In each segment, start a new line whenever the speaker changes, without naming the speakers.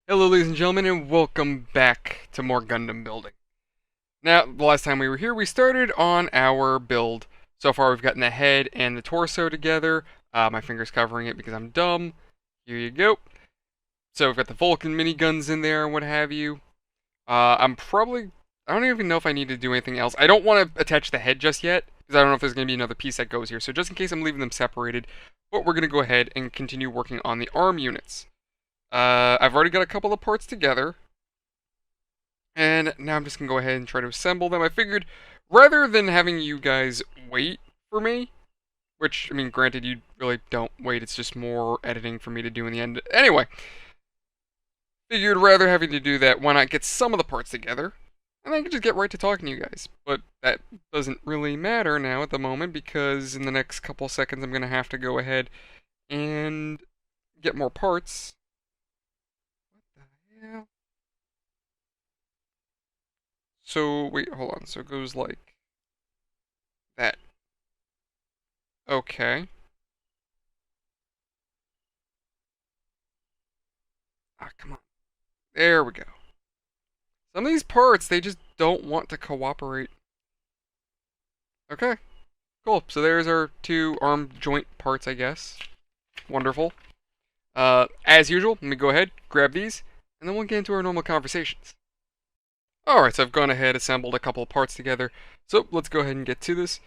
Hello ladies and gentlemen, and welcome back to more Gundam building. Now, the last time we were here, we started on our build. So far we've gotten the head and the torso together. My finger's covering it because I'm dumb. Here you go. So we've got the Vulcan miniguns in there and what have you. I don't even know if I need to do anything else. I don't want to attach the head just yet, because I don't know if there's going to be another piece that goes here. So just in case I'm leaving them separated, but we're going to go ahead and continue working on the arm units. I've already got a couple of parts together. And now I'm just going to go ahead and try to assemble them. I figured, rather than having you guys wait for me, which, I mean, granted, you really don't wait, it's just more editing for me to do in the end. Anyway, figured rather having to do that, why not get some of the parts together, and I can just get right to talking to you guys. But that doesn't really matter now at the moment, because in the next couple seconds I'm going to have to go ahead and get more parts. What the hell? So, wait, hold on. So it goes like that. Okay. Ah, come on. There we go. Some of these parts, they just don't want to cooperate. Okay. Cool. So there's our two arm joint parts, I guess. Wonderful. As usual, let me go ahead, grab these, and then we'll get into our normal conversations. Alright, so I've gone ahead, assembled a couple of parts together. So let's go ahead and get to this.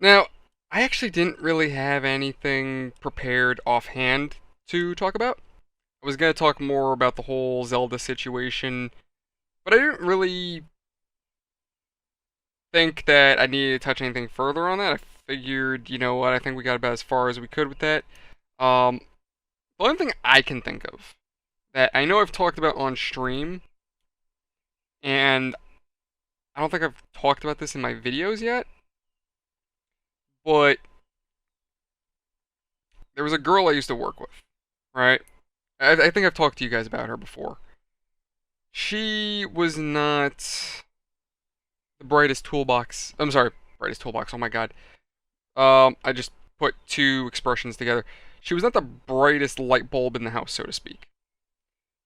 Now, I actually didn't really have anything prepared offhand to talk about. I was going to talk more about the whole Zelda situation, but I didn't really think that I needed to touch anything further on that. I figured, you know what, I think we got about as far as we could with that. The only thing I can think of that I know I've talked about on stream, and I don't think I've talked about this in my videos yet, but there was a girl I used to work with, right? I think I've talked to you guys about her before. She was not the brightest toolbox. I'm sorry, brightest toolbox. Oh my god. I just put two expressions together. She was not the brightest light bulb in the house, so to speak.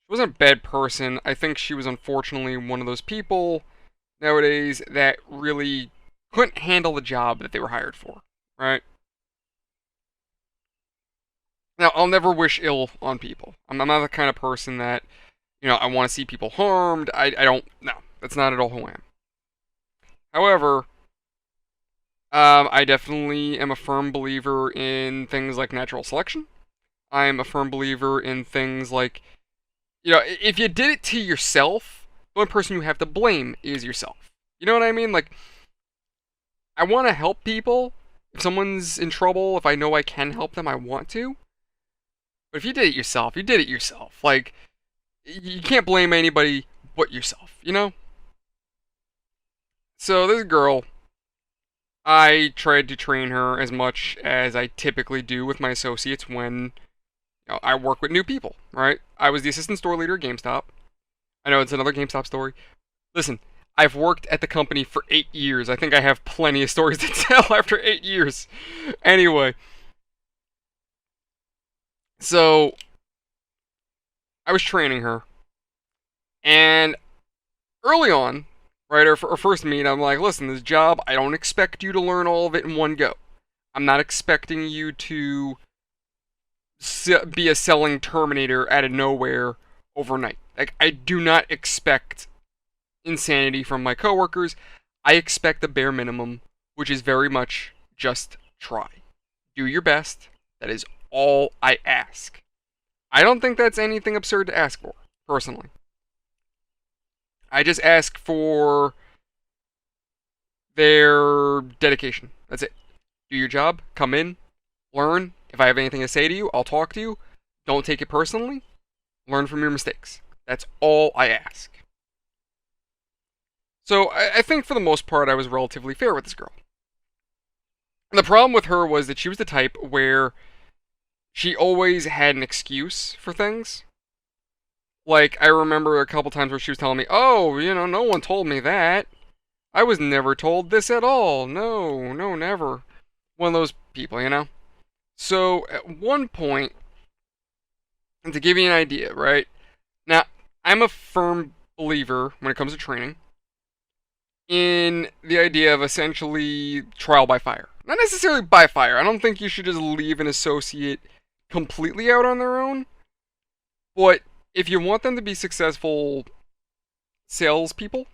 She wasn't a bad person. I think she was unfortunately one of those people nowadays that really couldn't handle the job that they were hired for, right? Now, I'll never wish ill on people. I'm not the kind of person that, I want to see people harmed. I don't, no, that's not at all who I am. However, I definitely am a firm believer in things like natural selection. I'm a firm believer in things like, if you did it to yourself, the only person you have to blame is yourself. You know what I mean? Like, I want to help people. If someone's in trouble, if I know I can help them, I want to. But if you did it yourself, you did it yourself. Like, you can't blame anybody but yourself, you know? So, this girl, I tried to train her as much as I typically do with my associates when I work with new people, right? I was the assistant store leader at GameStop. I know it's another GameStop story. Listen, I've worked at the company for 8 years. I think I have plenty of stories to tell after 8 years. Anyway. So, I was training her. And early on, right, our first meet, I'm like, listen, this job, I don't expect you to learn all of it in one go. I'm not expecting you to be a selling Terminator out of nowhere overnight. Like, I do not expect insanity from my coworkers. I expect the bare minimum, which is very much just try. Do your best. That is all I ask. I don't think that's anything absurd to ask for, personally. I just ask for their dedication. That's it. Do your job, come in, learn. If I have anything to say to you, I'll talk to you. Don't take it personally. Learn from your mistakes. That's all I ask. So I think for the most part I was relatively fair with this girl. And the problem with her was that she was the type where she always had an excuse for things. Like, I remember a couple times where she was telling me, oh, no one told me that. I was never told this at all. No, never. One of those people, you know? So, at one point, and to give you an idea, right? Now, I'm a firm believer when it comes to training in the idea of essentially trial by fire. Not necessarily by fire. I don't think you should just leave an associate completely out on their own. But if you want them to be successful salespeople,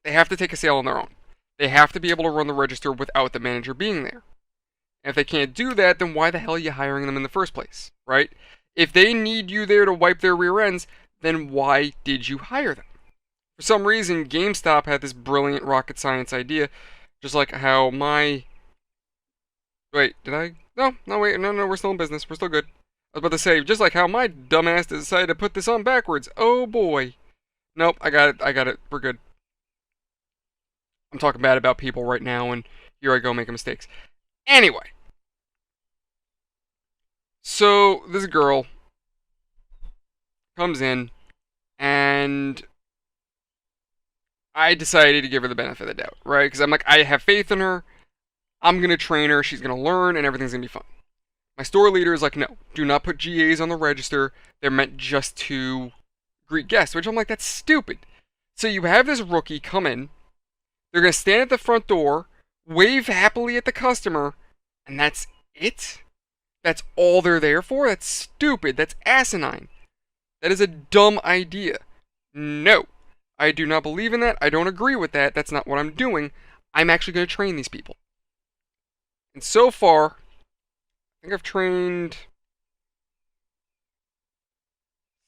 they have to take a sale on their own. They have to be able to run the register without the manager being there. And if they can't do that, then why the hell are you hiring them in the first place, right? If they need you there to wipe their rear ends, then why did you hire them? For some reason, GameStop had this brilliant rocket science idea, just like how my... Wait, did I? No, wait, no, we're still in business. We're still good. I was about to say, just like how my dumbass decided to put this on backwards. Oh boy. Nope, I got it. We're good. I'm talking bad about people right now, and here I go making mistakes. Anyway. So, this girl comes in, and I decided to give her the benefit of the doubt, right? Because I'm like, I have faith in her. I'm going to train her. She's going to learn, and everything's going to be fun. My store leader is like, no, do not put GAs on the register. They're meant just to greet guests, which I'm like, that's stupid. So you have this rookie come in. They're going to stand at the front door, wave happily at the customer, and that's it? That's all they're there for? That's stupid. That's asinine. That is a dumb idea. No. I do not believe in that. I don't agree with that. That's not what I'm doing. I'm actually going to train these people. And so far, I think I've trained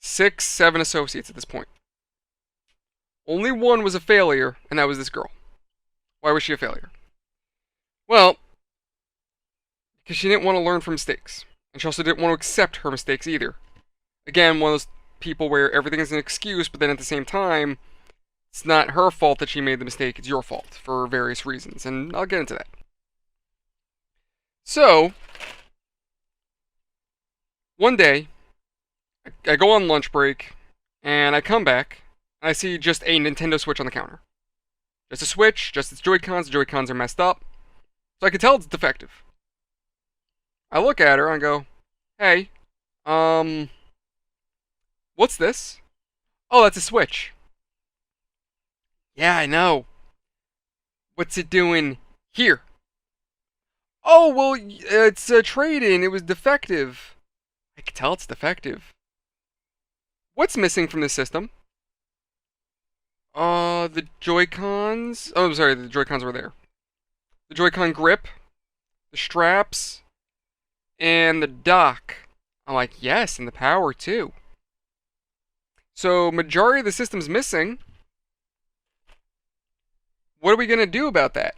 6, 7 associates at this point. Only one was a failure, and that was this girl. Why was she a failure? Well, because she didn't want to learn from mistakes. And she also didn't want to accept her mistakes either. Again, one of those people where everything is an excuse, but then at the same time, it's not her fault that she made the mistake, it's your fault for various reasons, and I'll get into that. So, one day, I go on lunch break, and I come back, and I see just a Nintendo Switch on the counter. Just a Switch, just its Joy-Cons. The Joy-Cons are messed up. So I can tell it's defective. I look at her and I go, hey, what's this? Oh, that's a Switch. Yeah, I know. What's it doing here? Oh, well, it's a trade-in. It was defective. I can tell it's defective. What's missing from the system? The Joy-Cons. Oh, I'm sorry, the Joy-Cons were there. The Joy-Con grip, the straps, and the dock. I'm like, yes, and the power too. So, majority of the system's missing. What are we gonna do about that?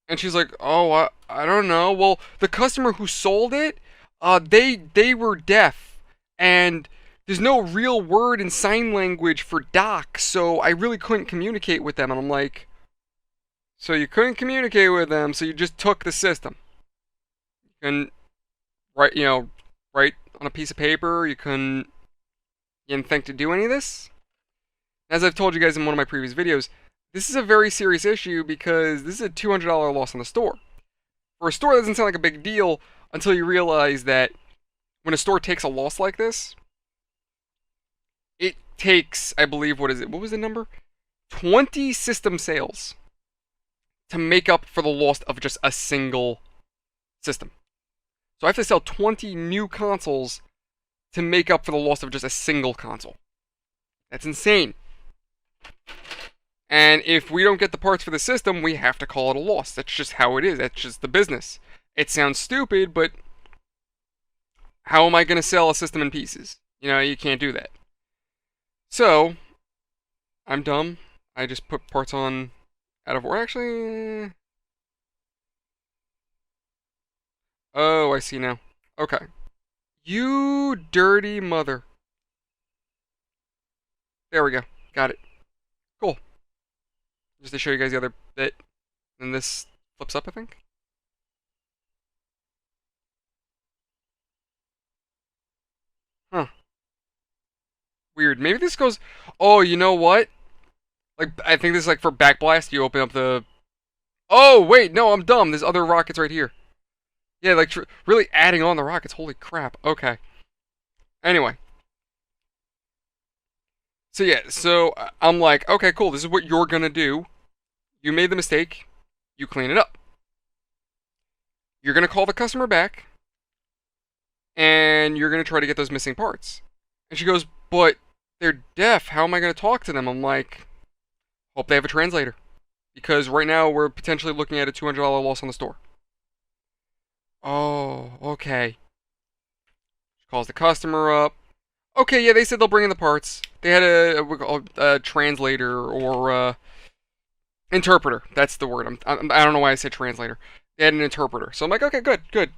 And she's like, oh, I don't know. Well, the customer who sold it, they were deaf, and there's no real word in sign language for dock, so I really couldn't communicate with them. And I'm like, so you couldn't communicate with them, so you just took the system. And write on a piece of paper. You didn't think to do any of this. As I've told you guys in one of my previous videos, this is a very serious issue because this is a $200 loss on the store. For a store, that doesn't sound like a big deal until you realize that when a store takes a loss like this, it takes, I believe, what was the number? 20 system sales to make up for the loss of just a single system. So I have to sell 20 new consoles to make up for the loss of just a single console. That's insane. And if we don't get the parts for the system, we have to call it a loss. That's just how it is. That's just the business. It sounds stupid, but how am I going to sell a system in pieces? You can't do that. So, I'm dumb. I just put parts on out of order. Actually, oh, I see now. Okay. You dirty mother. There we go. Got it. Cool. Just to show you guys the other bit. And this flips up, I think. Huh. Weird. Maybe this goes... Oh, you know what? Like, I think this is like for backblast. You open up the... Oh, wait. No, I'm dumb. There's other rockets right here. Yeah, like, really adding on the rockets. Holy crap. Okay. Anyway. So yeah, so I'm like, okay, cool. This is what you're gonna do. You made the mistake. You clean it up. You're gonna call the customer back, and you're gonna try to get those missing parts. And she goes, but they're deaf. How am I gonna talk to them? I'm like, hope they have a translator, because right now we're potentially looking at a $200 loss on the store. Oh, okay. She calls the customer up. Okay, yeah, they said they'll bring in the parts. They had a translator or interpreter. That's the word. I don't know why I said translator. They had an interpreter. So I'm like, okay, good, good.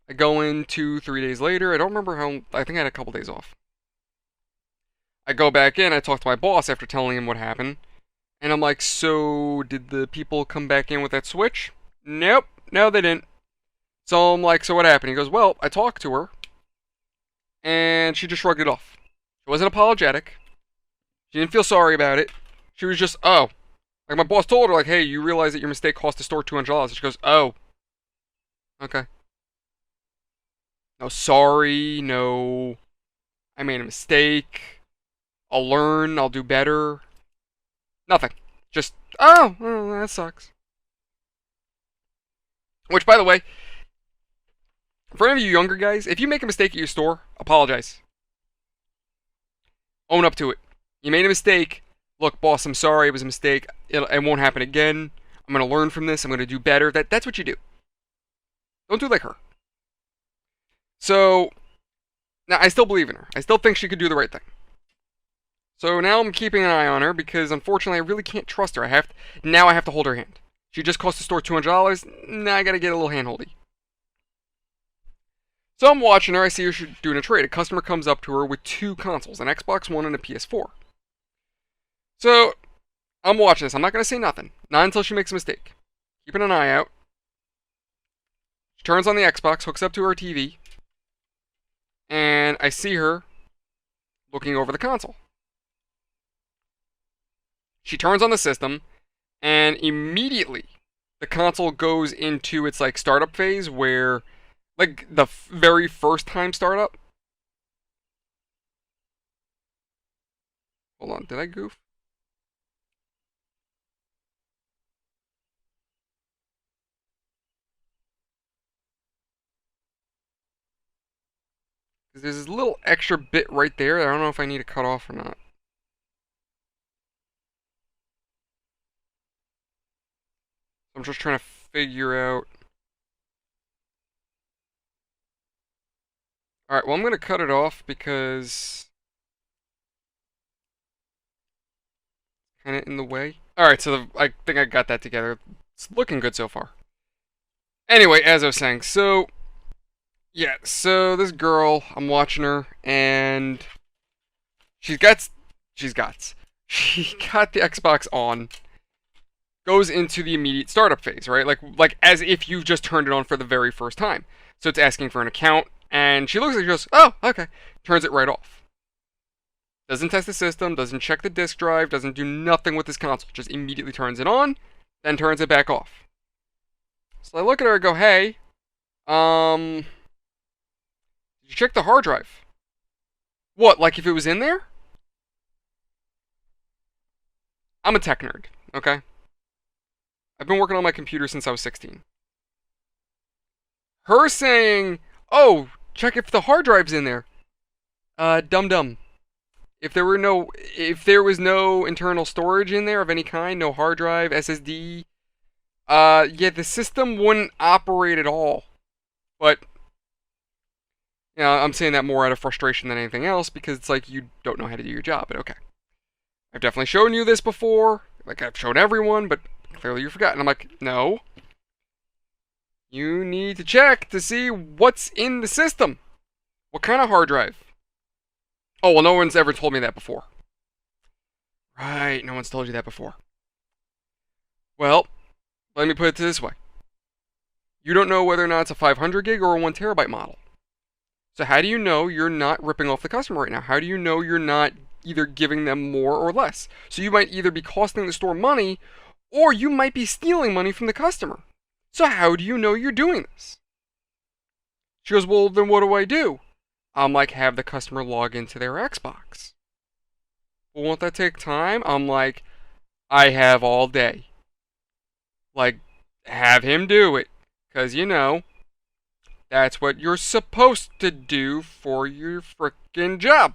I go in 2, 3 days later. I don't remember how. I think I had a couple days off. I go back in. I talk to my boss after telling him what happened. And I'm like, so did the people come back in with that switch? Nope. No, they didn't. So I'm like, so what happened? He goes, well, I talked to her. And she just shrugged it off. She wasn't apologetic. She didn't feel sorry about it. She was just, oh. Like, my boss told her, like, hey, you realize that your mistake cost the store $200. And she goes, oh. Okay. No sorry, no, I made a mistake. I'll learn, I'll do better. Nothing. Just, oh, well, that sucks. Which, by the way, for any of you younger guys, if you make a mistake at your store, apologize. Own up to it. You made a mistake. Look, boss, I'm sorry, it was a mistake. It won't happen again. I'm going to learn from this. I'm going to do better. That's what you do. Don't do like her. So, now I still believe in her. I still think she could do the right thing. So now I'm keeping an eye on her because unfortunately I really can't trust her. Now I have to hold her hand. She just cost the store $200. Now I gotta get a little handholdy. So I'm watching her. I see her doing a trade. A customer comes up to her with 2 consoles, an Xbox One and a PS4. So I'm watching this. I'm not gonna say nothing. Not until she makes a mistake. Keeping an eye out. She turns on the Xbox, hooks up to her TV, and I see her looking over the console. She turns on the system, and immediately the console goes into its like startup phase where, like, the very first time startup. Hold on, did I goof? Because there's this little extra bit right there. I don't know if I need to cut off or not. I'm just trying to figure out. Alright, well, I'm going to cut it off because it's kind of in the way. Alright, so I think I got that together. It's looking good so far. Anyway, as I was saying, so yeah, so this girl, I'm watching her, and she got the Xbox on, goes into the immediate startup phase, right? Like as if you've just turned it on for the very first time. So it's asking for an account, and she looks like she goes, oh, okay. Turns it right off. Doesn't test the system, doesn't check the disk drive, doesn't do nothing with this console. Just immediately turns it on, then turns it back off. So I look at her and go, hey, did you check the hard drive? What, like if it was in there? I'm a tech nerd, okay? I've been working on my computer since I was 16. Her saying, oh, check if the hard drive's in there. Dum-dum. If there was no internal storage in there of any kind, no hard drive, SSD, yeah, the system wouldn't operate at all. But, you know, I'm saying that more out of frustration than anything else because it's like you don't know how to do your job, but okay. I've definitely shown you this before. Like, I've shown everyone, but clearly you've forgotten. I'm like, no. You need to check to see what's in the system. What kind of hard drive? Oh, well, no one's ever told me that before. Right, no one's told you that before. Well, let me put it this way. You don't know whether or not it's a 500 gig or a 1 terabyte model. So how do you know you're not ripping off the customer right now? How do you know you're not either giving them more or less? So you might either be costing the store money, or you might be stealing money from the customer. So how do you know you're doing this? She goes, well, then what do I do? I'm like, have the customer log into their Xbox. Well, won't that take time? I'm like, I have all day. Like, have him do it. Because, that's what you're supposed to do for your frickin' job.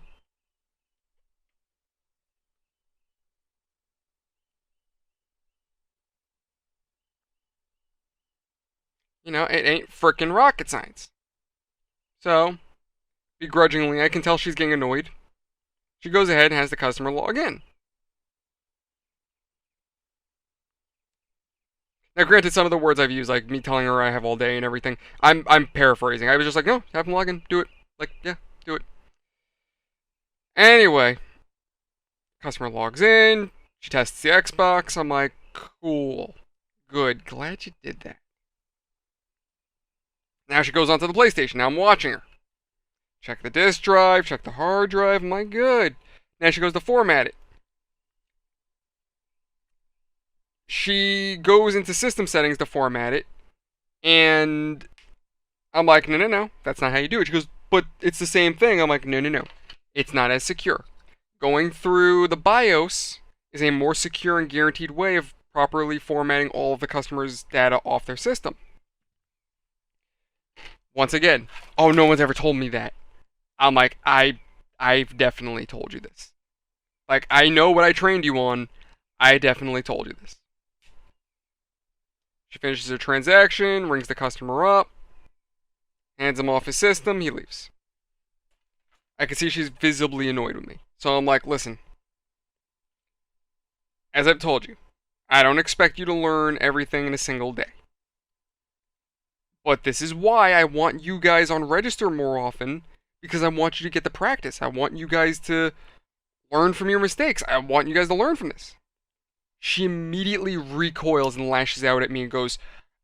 It ain't frickin' rocket science. So, begrudgingly, I can tell she's getting annoyed. She goes ahead and has the customer log in. Now, granted, some of the words I've used, like me telling her I have all day and everything, I'm paraphrasing. I was just like, no, have them log in, do it. Like, yeah, do it. Anyway, customer logs in. She tests the Xbox. I'm like, cool, good, glad you did that. Now she goes onto the PlayStation. Now I'm watching her. Check the disk drive, check the hard drive. I'm like, good. Now she goes to format it. She goes into system settings to format it, and I'm like, no, no, no, that's not how you do it. She goes, but it's the same thing. I'm like, no, no, no, it's not as secure. Going through the BIOS is a more secure and guaranteed way of properly formatting all of the customer's data off their system. Once again, oh, no one's ever told me that. I'm like, I've definitely told you this. Like, I know what I trained you on. I definitely told you this. She finishes her transaction, rings the customer up, hands him off his system, he leaves. I can see she's visibly annoyed with me. So I'm like, listen, as I've told you, I don't expect you to learn everything in a single day. But this is why I want you guys on register more often, because I want you to get the practice. I want you guys to learn from your mistakes. I want you guys to learn from this. She immediately recoils and lashes out at me and goes,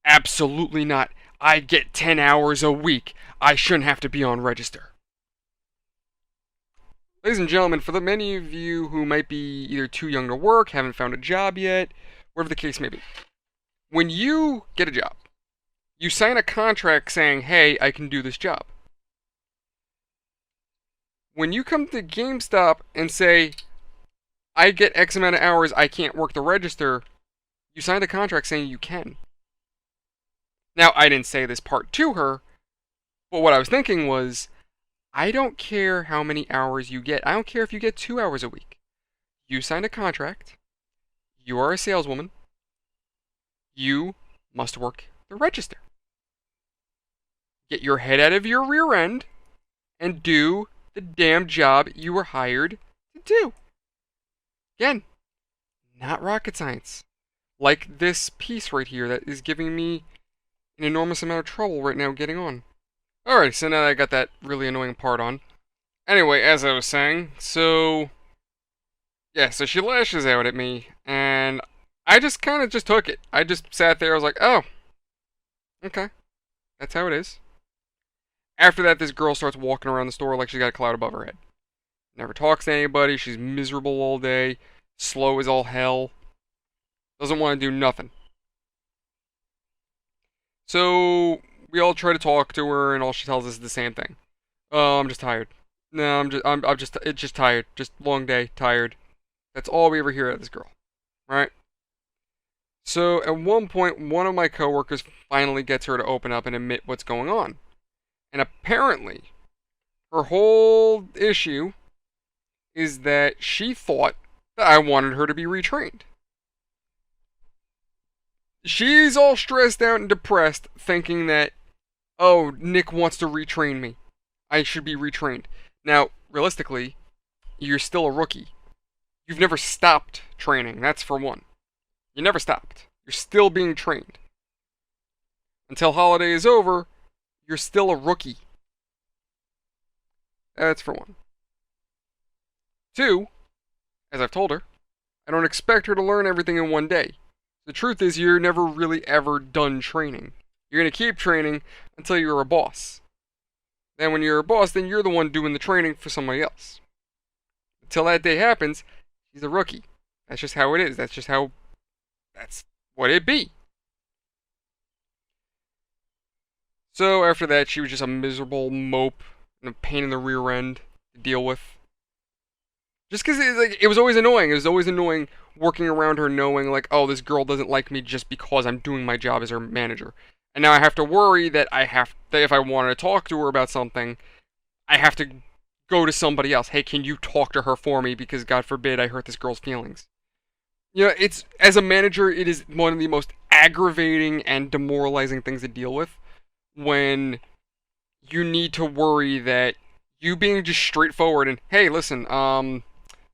absolutely not. I get 10 hours a week. I shouldn't have to be on register. Ladies and gentlemen, for the many of you who might be either too young to work, haven't found a job yet, whatever the case may be, when you get a job, you sign a contract saying, hey, I can do this job. When you come to GameStop and say, I get X amount of hours, I can't work the register, you signed a contract saying you can. Now, I didn't say this part to her, but what I was thinking was, I don't care how many hours you get. I don't care if you get 2 hours a week. You signed a contract. You are a saleswoman. You must work the register. Get your head out of your rear end and do the damn job you were hired to do. Again, not rocket science. Like this piece right here that is giving me an enormous amount of trouble right now getting on. Alright, so now that I got that really annoying part on. Anyway, as I was saying, so she lashes out at me, and I just kind of just took it. I just sat there, I was like, oh, okay, that's how it is. After that, this girl starts walking around the store like she's got a cloud above her head. Never talks to anybody, she's miserable all day, slow as all hell, doesn't want to do nothing. So, we all try to talk to her, and all she tells us is the same thing. Oh, I'm just tired. No, it's just tired. Just long day, tired. That's all we ever hear out of this girl. Right? So, at one point, one of my coworkers finally gets her to open up and admit what's going on. And apparently, her whole issue is that she thought that I wanted her to be retrained. She's all stressed out and depressed, thinking that, oh, Nick wants to retrain me. I should be retrained. Now, realistically, you're still a rookie. You've never stopped training, that's for one. You never stopped. You're still being trained. Until holiday is over, you're still a rookie. That's for one. Two, as I've told her, I don't expect her to learn everything in one day. The truth is, you're never really ever done training. You're going to keep training until you're a boss. Then when you're a boss, then you're the one doing the training for somebody else. Until that day happens, he's a rookie. That's just how it is. That's what it be. So after that, she was just a miserable mope and a pain in the rear end to deal with. Just because it was always annoying. It was always annoying working around her, knowing like, oh, this girl doesn't like me just because I'm doing my job as her manager. And now I have to worry that if I wanted to talk to her about something, I have to go to somebody else. Hey, can you talk to her for me? Because God forbid I hurt this girl's feelings. You know, it's as a manager, it is one of the most aggravating and demoralizing things to deal with when you need to worry that you being just straightforward and hey, listen,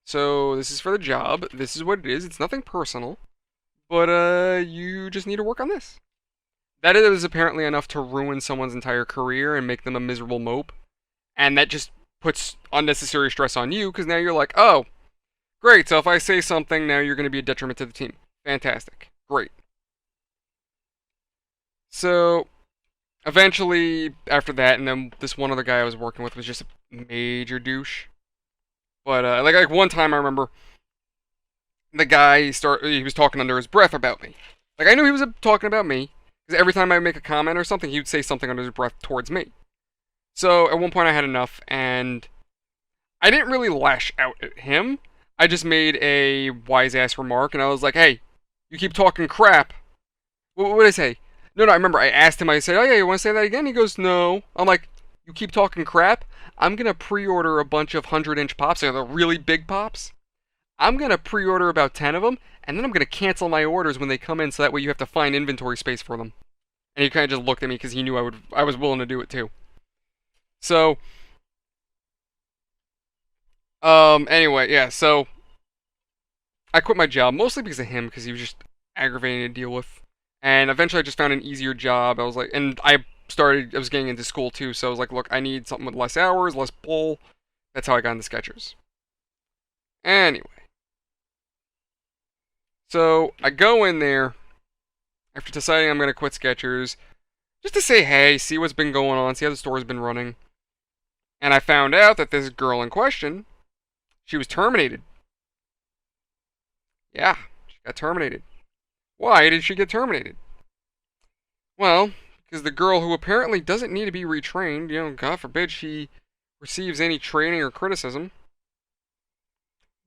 so this is for the job. This is what it is. It's nothing personal, but you just need to work on this. That is apparently enough to ruin someone's entire career and make them a miserable mope, and that just puts unnecessary stress on you because now you're like, oh, great. So if I say something, now you're going to be a detriment to the team. Fantastic. Great. So eventually, after that, and then this one other guy I was working with was just a major douche. But like one time I remember the guy he was talking under his breath about me. Like I knew he was talking about me because every time I make a comment or something, he would say something under his breath towards me. So at one point I had enough, and I didn't really lash out at him. I just made a wise ass remark, and I was like, "Hey, you keep talking crap." What did I say? No, I remember I asked him. I said, "Oh yeah, you want to say that again?" He goes, "No." I'm like, "You keep talking crap. I'm gonna pre-order a bunch of 100-inch pops. They're the really big pops. I'm gonna pre-order about 10 of them, and then I'm gonna cancel my orders when they come in, so that way you have to find inventory space for them." And he kind of just looked at me because he knew I was willing to do it too. So, anyway, yeah. So I quit my job mostly because of him, because he was just aggravating to deal with. And eventually I just found an easier job. I was like, and I was getting into school too, so I was like, look, I need something with less hours, less pull. That's how I got into Skechers. Anyway. So I go in there after deciding I'm going to quit Skechers, just to say hey, see what's been going on, see how the store's been running. And I found out that this girl in question, she was terminated. Yeah, she got terminated. Why did she get terminated? Well, because the girl, who apparently doesn't need to be retrained, God forbid she receives any training or criticism,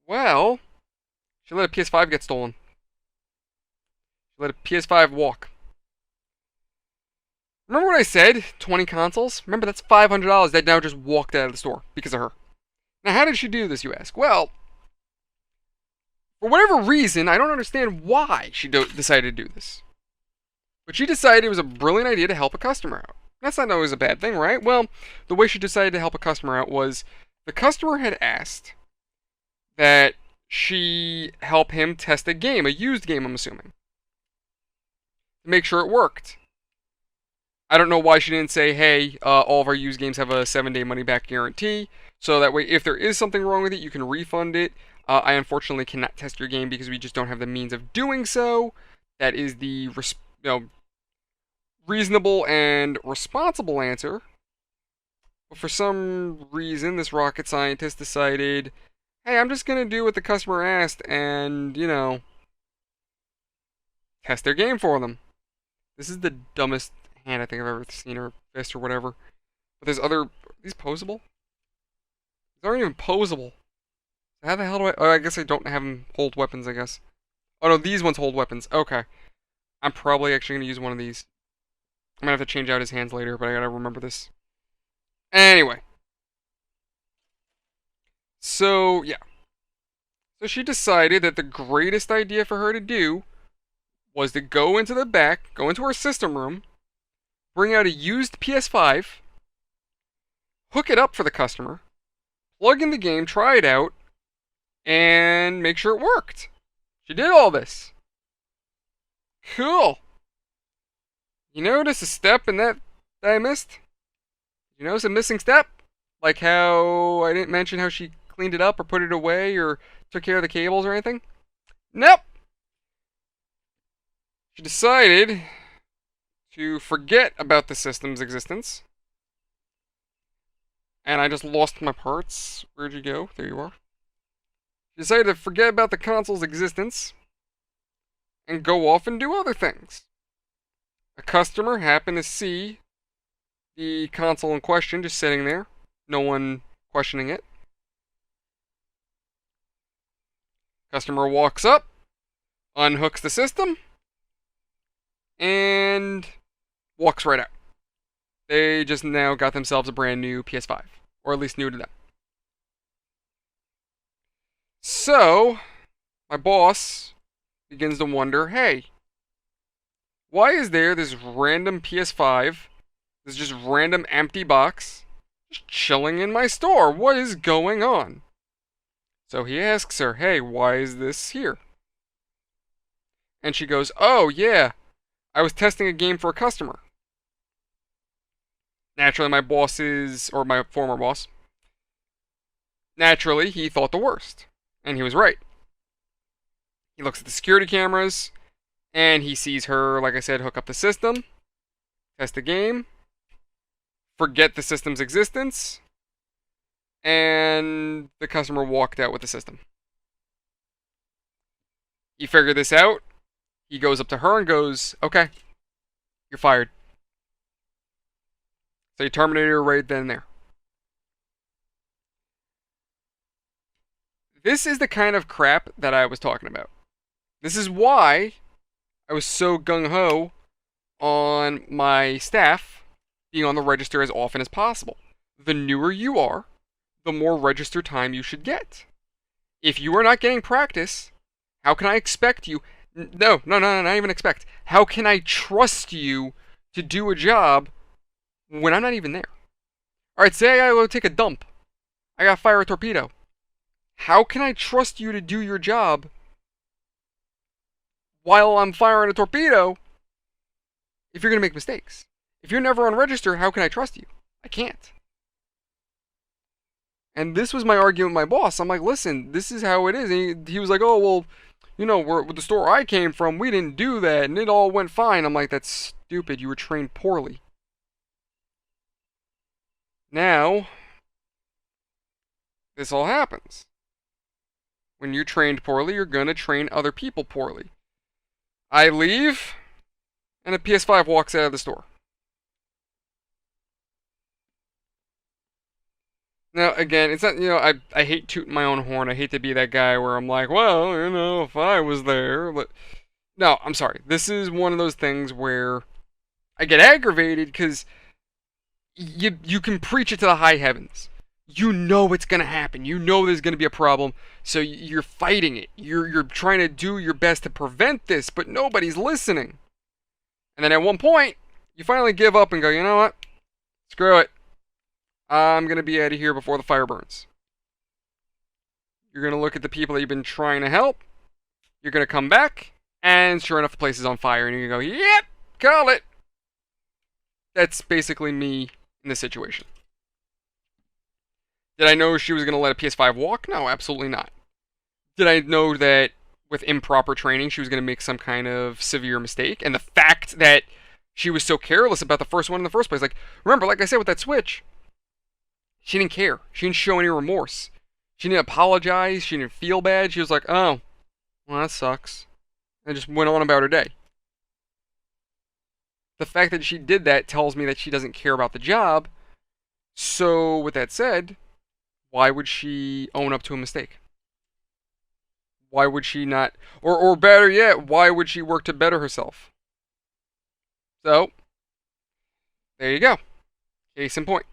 well, she let a PS5 get stolen. She let a PS5 walk. Remember what I said? 20 consoles? Remember, that's $500 that now just walked out of the store because of her. Now, how did she do this, you ask? Well, for whatever reason, I don't understand why she decided to do this. But she decided it was a brilliant idea to help a customer out. That's not always a bad thing, right? Well, the way she decided to help a customer out was the customer had asked that she help him test a game, a used game, I'm assuming, to make sure it worked. I don't know why she didn't say, hey, all of our used games have a 7-day money-back guarantee, so that way if there is something wrong with it, you can refund it. I unfortunately cannot test your game because we just don't have the means of doing so. That is the reasonable and responsible answer. But for some reason, this rocket scientist decided, hey, I'm just going to do what the customer asked and, test their game for them. This is the dumbest hand I think I've ever seen, or fist, or whatever. But there's other... Are these posable? These aren't even posable. How the hell do I... Oh, I guess I don't have them hold weapons, I guess. Oh, no, these ones hold weapons. Okay. I'm probably actually going to use one of these. I'm going to have to change out his hands later, but I gotta remember this. Anyway. So, yeah. So she decided that the greatest idea for her to do was to go into the back, go into her system room, bring out a used PS5, hook it up for the customer, plug in the game, try it out, and make sure it worked. She did all this. Cool. You notice a step in that I missed? You notice a missing step? Like how I didn't mention how she cleaned it up or put it away or took care of the cables or anything? Nope. She decided to forget about the system's existence. And I just lost my parts. Where'd you go? There you are. She decided to forget about the console's existence and go off and do other things. A customer happened to see the console in question just sitting there, no one questioning it. Customer walks up, unhooks the system, and walks right out. They just now got themselves a brand new PS5, or at least new to them. So, my boss begins to wonder, hey, why is there this random PS5, this just random empty box, just chilling in my store? What is going on? So he asks her, hey, why is this here? And she goes, oh, yeah, I was testing a game for a customer. Naturally, my former boss, naturally, he thought the worst. And he was right. He looks at the security cameras, and he sees her, like I said, hook up the system, test the game, forget the system's existence, and the customer walked out with the system. He figured this out. He goes up to her and goes, okay, you're fired. So he terminated her right then and there. This is the kind of crap that I was talking about. This is why I was so gung-ho on my staff being on the register as often as possible. The newer you are, the more register time you should get. If you are not getting practice, how can I expect you... No, not even expect. How can I trust you to do a job when I'm not even there? Alright, say I go take a dump. I gotta fire a torpedo. How can I trust you to do your job while I'm firing a torpedo if you're gonna make mistakes? If you're never on register, how can I trust you? I can't. And this was my argument with my boss. I'm like, listen, this is how it is. And he was like, oh, well, you know, with the store I came from, we didn't do that, and it all went fine. I'm like, that's stupid. You were trained poorly. Now, this all happens. When you're trained poorly, you're going to train other people poorly. I leave, and a PS5 walks out of the store. Now, again, it's not, I hate tooting my own horn. I hate to be that guy where I'm like, well, if I was there. But no, I'm sorry. This is one of those things where I get aggravated because you can preach it to the high heavens. You know it's going to happen. You know there's going to be a problem. So you're fighting it. You're trying to do your best to prevent this, but nobody's listening. And then at one point, you finally give up and go, you know what? Screw it. I'm going to be out of here before the fire burns. You're going to look at the people that you've been trying to help. You're going to come back, and sure enough, the place is on fire, and you're going to go, yep, call it. That's basically me in this situation. Did I know she was going to let a PS5 walk? No, absolutely not. Did I know that with improper training, she was going to make some kind of severe mistake? And the fact that she was so careless about the first one in the first place. Like, remember, like I said with that Switch, she didn't care. She didn't show any remorse. She didn't apologize. She didn't feel bad. She was like, oh, well, that sucks. And just went on about her day. The fact that she did that tells me that she doesn't care about the job. So, with that said, why would she own up to a mistake? Why would she not, or better yet, why would she work to better herself? So, there you go. Case in point.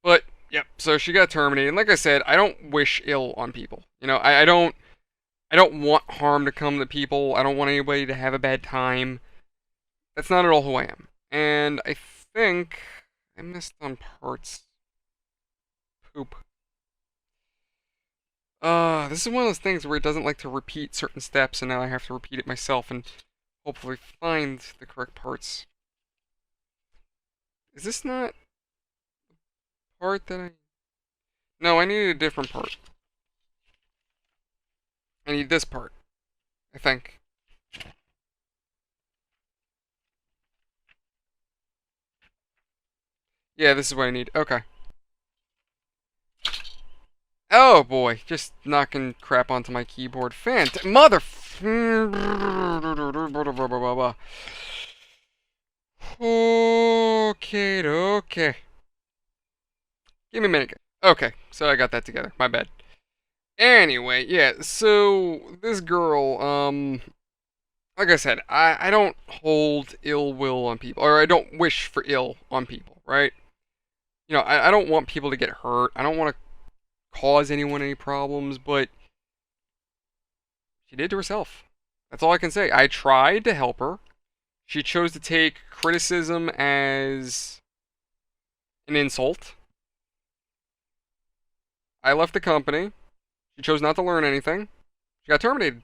But, yep, so she got terminated. And like I said, I don't wish ill on people. I don't want harm to come to people. I don't want anybody to have a bad time. That's not at all who I am. And I think I missed on parts. Poop. This is one of those things where it doesn't like to repeat certain steps, and now I have to repeat it myself and hopefully find the correct parts. Is this not the part that I... No, I need a different part. I need this part, I think. Yeah, this is what I need. Okay. Oh boy, just knocking crap onto my keyboard. Mother... Okay. Give me a minute. Okay, so I got that together. My bad. Anyway, yeah, so this girl, like I said, I don't hold ill will on people, or I don't wish for ill on people, right? You know, I don't want people to get hurt. I don't want to cause anyone any problems, but she did to herself. That's all I can say. I tried to help her. She chose to take criticism as an insult. I left the company. She chose not to learn anything. She got terminated.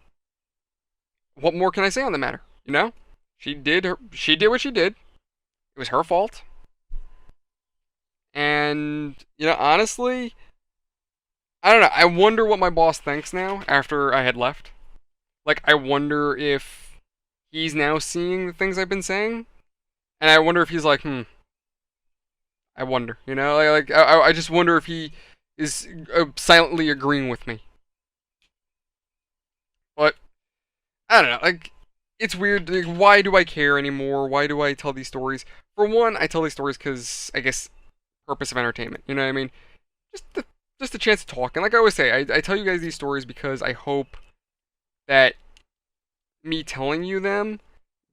What more can I say on the matter? You know? She did what she did. It was her fault. And you know, honestly, I don't know. I wonder what my boss thinks now after I had left. Like I wonder if he's now seeing the things I've been saying. And I wonder if he's like, I wonder, you know, I just wonder if he is silently agreeing with me. But I don't know, like it's weird. Like, why do I care anymore? Why do I tell these stories? For one, I tell these stories because I guess purpose of entertainment. You know what I mean? Just the, just a chance to talk. And like I always say, I tell you guys these stories because I hope that me telling you them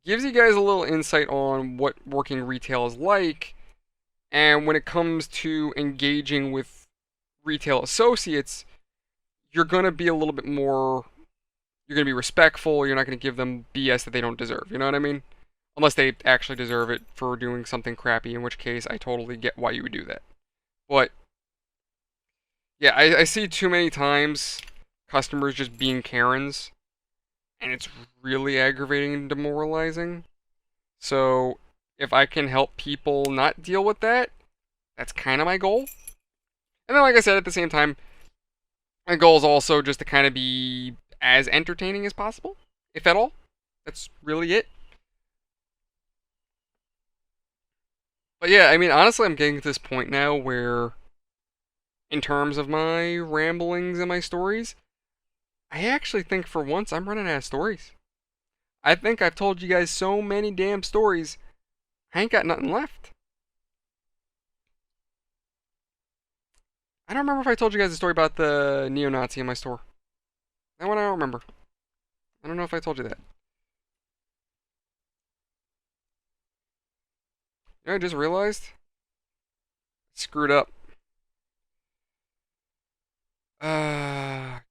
gives you guys a little insight on what working retail is like. And when it comes to engaging with retail associates, you're going to be a little bit more, you're going to be respectful. You're not going to give them BS that they don't deserve. You know what I mean? Unless they actually deserve it for doing something crappy, in which case I totally get why you would do that. But, yeah, I see too many times customers just being Karens, and it's really aggravating and demoralizing. So, if I can help people not deal with that, that's kind of my goal. And then, like I said, at the same time, my goal is also just to kind of be as entertaining as possible, if at all. That's really it. But yeah, I mean, honestly, I'm getting to this point now where, in terms of my ramblings and my stories, I actually think for once I'm running out of stories. I think I've told you guys so many damn stories, I ain't got nothing left. I don't remember if I told you guys the story about the neo-Nazi in my store. That one I don't remember. I don't know if I told you that. You know, I just realized? Screwed up. I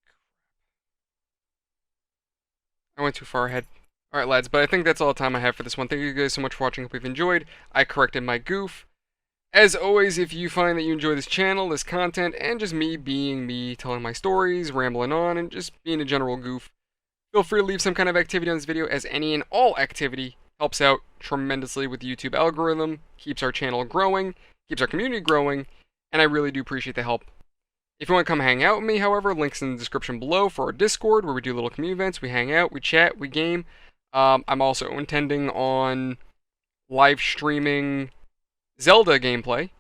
went too far ahead. Alright, lads, but I think that's all the time I have for this one. Thank you guys so much for watching. Hope you've enjoyed. I corrected my goof. As always, if you find that you enjoy this channel, this content, and just me being me, telling my stories, rambling on, and just being a general goof, feel free to leave some kind of activity on this video, as any and all activity helps out tremendously with the YouTube algorithm, keeps our channel growing, keeps our community growing, and I really do appreciate the help. If you want to come hang out with me, however, links in the description below for our Discord, where we do little community events, we hang out, we chat, we game. I'm also intending on live streaming Zelda gameplay,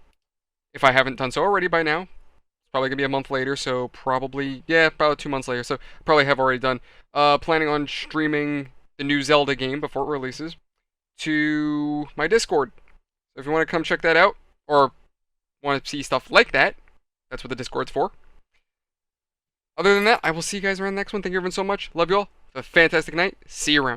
if I haven't done so already by now. It's probably going to be a month later, so probably, yeah, about 2 months later, so probably have already done. Planning on streaming the new Zelda game before it releases to my Discord. So if you want to come check that out, or want to see stuff like that, that's what the Discord's for. Other than that, I will see you guys around the next one. Thank you everyone so much. Love you all. Have a fantastic night. See you around.